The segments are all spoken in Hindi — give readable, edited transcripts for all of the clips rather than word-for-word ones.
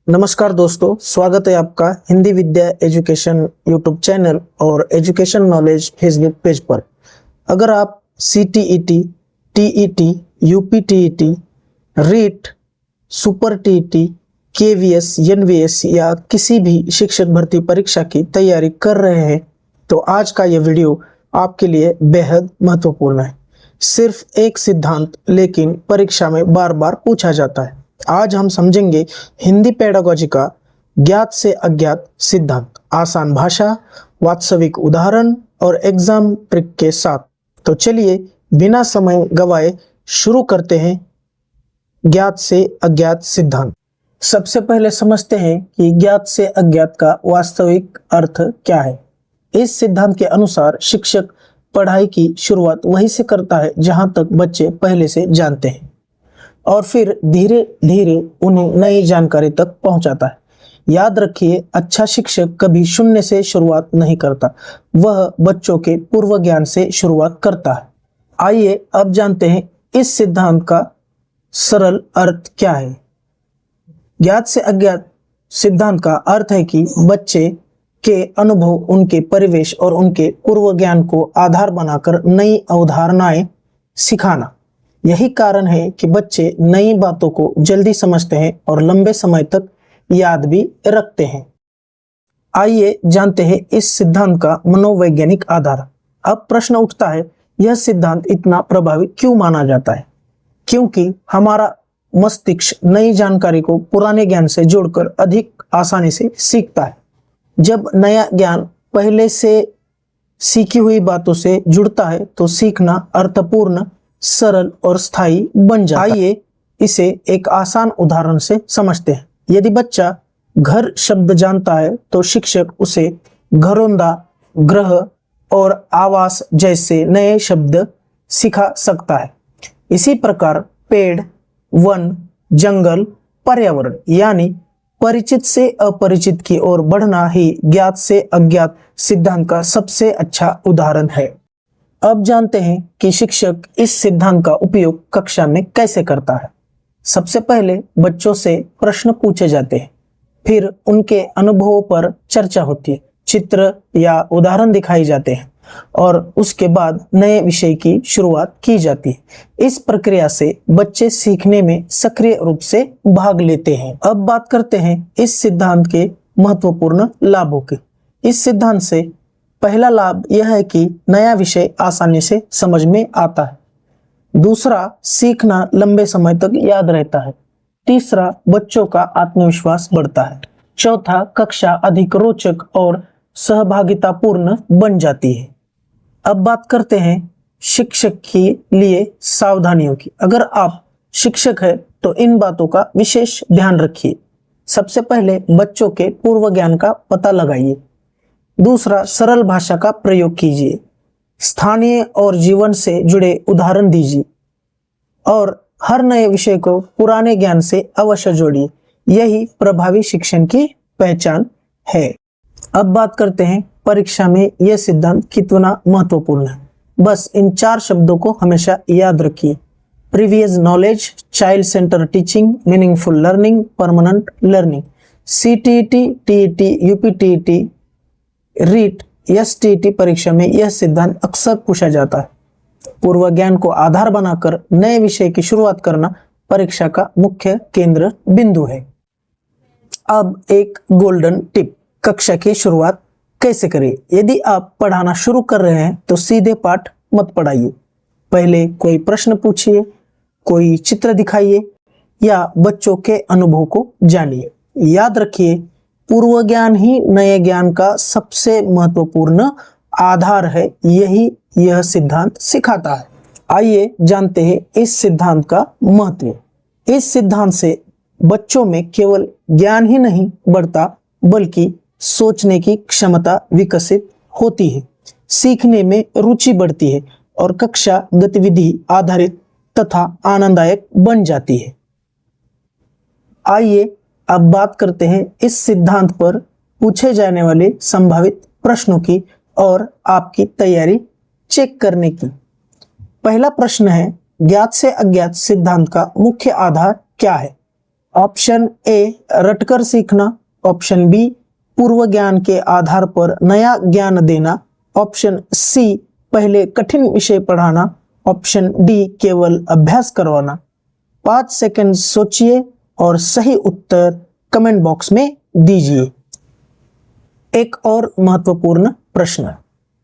नमस्कार दोस्तों, स्वागत है आपका Hindi Vidya education YouTube channel और एजुकेशन नॉलेज फेसबुक पेज पर। अगर आप CTET, TET, UPTET, REET, super TET, KVS, NVS या किसी भी शिक्षक भर्ती परीक्षा की तैयारी कर रहे हैं तो आज का यह वीडियो आपके लिए बेहद महत्वपूर्ण है। सिर्फ एक सिद्धांत लेकिन परीक्षा में बार बार पूछा जाता है। आज हम समझेंगे हिंदी पेडागोजी का ज्ञात से अज्ञात सिद्धांत, आसान भाषा, वास्तविक उदाहरण और एग्जाम ट्रिक के साथ। तो चलिए बिना समय गवाए शुरू करते हैं ज्ञात से अज्ञात सिद्धांत। सबसे पहले समझते हैं कि ज्ञात से अज्ञात का वास्तविक अर्थ क्या है। इस सिद्धांत के अनुसार शिक्षक पढ़ाई की शुरुआत वहीं से करता है जहां तक बच्चे पहले से जानते हैं और फिर धीरे धीरे उन्हें नई जानकारी तक पहुंचाता है। याद रखिए, अच्छा शिक्षक कभी शून्य से शुरुआत नहीं करता, वह बच्चों के पूर्व ज्ञान से शुरुआत करता है। आइए अब जानते हैं इस सिद्धांत का सरल अर्थ क्या है। ज्ञात से अज्ञात सिद्धांत का अर्थ है कि बच्चे के अनुभव, उनके परिवेश और उनके पूर्व ज्ञान को आधार बनाकर नई अवधारणाएं सिखाना। यही कारण है कि बच्चे नई बातों को जल्दी समझते हैं और लंबे समय तक याद भी रखते हैं। आइए जानते हैं इस सिद्धांत का मनोवैज्ञानिक आधार। अब प्रश्न उठता है, यह सिद्धांत इतना प्रभावी क्यों माना जाता है? क्योंकि हमारा मस्तिष्क नई जानकारी को पुराने ज्ञान से जोड़कर अधिक आसानी से सीखता है। जब नया ज्ञान पहले से सीखी हुई बातों से जुड़ता है तो सीखना अर्थपूर्ण, सरल और स्थायी बन जाता है। आइए इसे एक आसान उदाहरण से समझते हैं। यदि बच्चा घर शब्द जानता है तो शिक्षक उसे घरौंदा, ग्रह और आवास जैसे नए शब्द सिखा सकता है। इसी प्रकार पेड़, वन, जंगल, पर्यावरण यानी परिचित से अपरिचित की ओर बढ़ना ही ज्ञात से अज्ञात सिद्धांत का सबसे अच्छा उदाहरण है। अब जानते हैं कि शिक्षक इस सिद्धांत का उपयोग कक्षा में कैसे करता है। सबसे पहले बच्चों से प्रश्न पूछे जाते हैं, फिर उनके अनुभवों पर चर्चा होती है, चित्र या उदाहरण दिखाए जाते हैं और उसके बाद नए विषय की शुरुआत की जाती है। इस प्रक्रिया से बच्चे सीखने में सक्रिय रूप से भाग लेते हैं। अब बात करते हैं इस सिद्धांत के महत्वपूर्ण लाभों की। इस सिद्धांत से पहला लाभ यह है कि नया विषय आसानी से समझ में आता है। दूसरा, सीखना लंबे समय तक याद रहता है। तीसरा, बच्चों का आत्मविश्वास बढ़ता है। चौथा, कक्षा अधिक रोचक और सहभागितापूर्ण बन जाती है। अब बात करते हैं शिक्षक के लिए सावधानियों की। अगर आप शिक्षक हैं तो इन बातों का विशेष ध्यान रखिए। सबसे पहले बच्चों के पूर्व ज्ञान का पता लगाइए। दूसरा, सरल भाषा का प्रयोग कीजिए। स्थानीय और जीवन से जुड़े उदाहरण दीजिए और हर नए विषय को पुराने ज्ञान से अवश्य जोड़िए। यही प्रभावी शिक्षण की पहचान है। अब बात करते हैं परीक्षा में यह सिद्धांत कितना महत्वपूर्ण है। बस इन 4 शब्दों को हमेशा याद रखिए: previous knowledge, child centre teaching, meaningful learning, permanent learning. CTET, TET, UPTET, REET, STET परीक्षा में यह सिद्धांत अक्सर पूछा जाता है। पूर्व ज्ञान को आधार बनाकर नए विषय की शुरुआत करना परीक्षा का मुख्य केंद्र बिंदु है। अब एक गोल्डन टिप, कक्षा की शुरुआत कैसे करें। यदि आप पढ़ाना शुरू कर रहे हैं तो सीधे पाठ मत पढ़ाइए। पहले कोई प्रश्न पूछिए, कोई चित्र दिखाइए या बच्चों के अनुभव को जानिए। याद रखिए, पूर्व ज्ञान ही नए ज्ञान का सबसे महत्वपूर्ण आधार है। यही यह सिद्धांत सिखाता है। आइए जानते हैं इस सिद्धांत का महत्व। इस सिद्धांत से बच्चों में केवल ज्ञान ही नहीं बढ़ता बल्कि सोचने की क्षमता विकसित होती है, सीखने में रुचि बढ़ती है और कक्षा गतिविधि आधारित तथा आनंददायक बन जाती है। आइए अब बात करते हैं इस सिद्धांत पर पूछे जाने वाले संभावित प्रश्नों की और आपकी तैयारी चेक करने की। पहला प्रश्न है, ज्ञात से अज्ञात सिद्धांत का मुख्य आधार क्या है? ऑप्शन ए रटकर सीखना, ऑप्शन बी पूर्व ज्ञान के आधार पर नया ज्ञान देना, ऑप्शन सी पहले कठिन विषय पढ़ाना, ऑप्शन डी केवल अभ्यास करवाना। 5 सेकंड सोचिए और सही उत्तर कमेंट बॉक्स में दीजिए। एक और महत्वपूर्ण प्रश्न,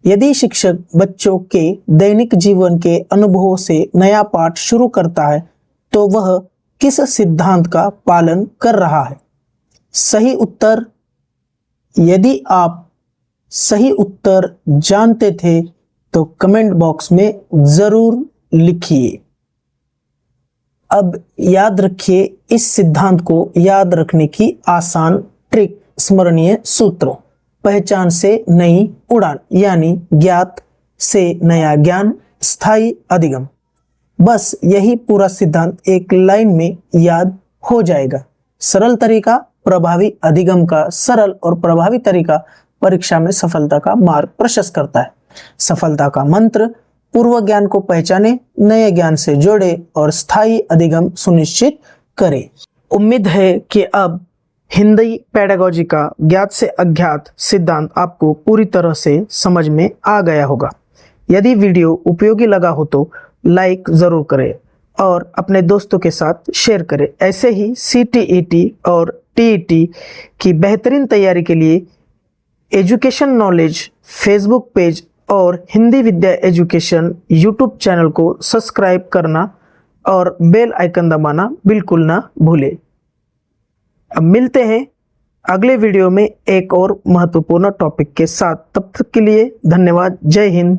यदि शिक्षक बच्चों के दैनिक जीवन के अनुभवों से नया पाठ शुरू करता है तो वह किस सिद्धांत का पालन कर रहा है? सही उत्तर, यदि आप सही उत्तर जानते थे तो कमेंट बॉक्स में जरूर लिखिए। अब याद रखिए इस सिद्धांत को याद रखने की आसान ट्रिक, स्मरणीय सूत्रों। पहचान से नई उड़ान, यानी ज्ञात से नया ज्ञान, स्थायी अधिगम। बस यही पूरा सिद्धांत एक लाइन में याद हो जाएगा। सरल तरीका, प्रभावी अधिगम का सरल और प्रभावी तरीका परीक्षा में सफलता का मार्ग प्रशस्त करता है। सफलता का मंत्र, पूर्व ज्ञान को पहचाने, नए ज्ञान से जोड़े और स्थायी अधिगम सुनिश्चित करें। उम्मीद है कि अब हिंदी पेडागोजी का ज्ञात से अज्ञात सिद्धांत आपको पूरी तरह से समझ में आ गया होगा। यदि वीडियो उपयोगी लगा हो तो लाइक जरूर करें और अपने दोस्तों के साथ शेयर करें। ऐसे ही CTET और TET की बेहतरीन तैयारी के लिए एजुकेशन नॉलेज फेसबुक पेज और Hindi Vidya education YouTube channel को सब्सक्राइब करना और बेल आइकन दबाना बिल्कुल ना भूलें। अब मिलते हैं अगले वीडियो में एक और महत्वपूर्ण टॉपिक के साथ। तब तक के लिए धन्यवाद। जय हिंद।